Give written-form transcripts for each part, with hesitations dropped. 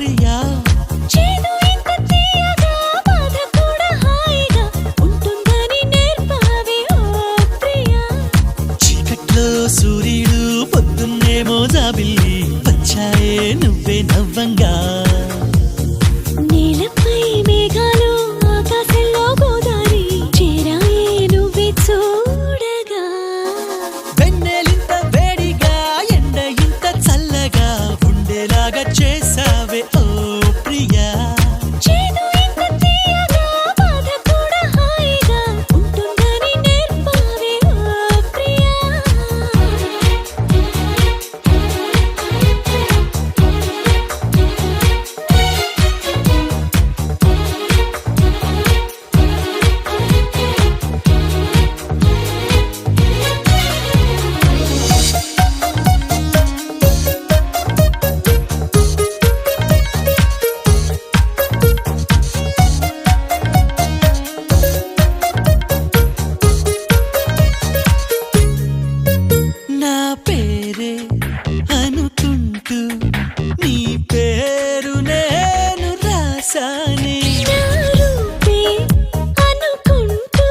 ప్రియా చేదు ఇంత తీయగా బాధ కూడా హాయిగా ఉంటుందని నేర్పావే ఓ ప్రియా చీకట్లో సూర్యుడు పొద్దున్నేమో జాబిల్లి వచ్చాయే నువ్వే నవ్వంగా నీలపై మేఘాలు ఆకాశంలో గోదారి చేరాయే నువ్వే చూడగా వెన్నెలింత వేడిగా ఎండ ఇంత చల్లగా ఉండేలాగా చేసావే ఓ ప్రియా చేదు ఇంత తీయగా బాధ కూడా హాయిగా ఉంటుందని నేర్పావే ఓ ప్రియా నా పేరే అనుకుంటూ నీ పేరు నేను రాసానే నా రూపే అనుకుంటూ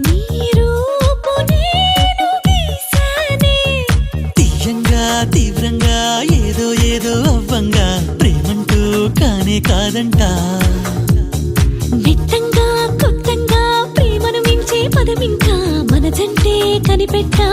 నీ రూపు నేను గీసానే తీయంగా తీవ్రంగా ఏదో ఏదో అవ్వంగా ప్రేమంటూ కానే కాదంట నిత్తంగా కొత్తంగా ప్రేమను మించే పదమింకా మనదంటే కనిపెట్టా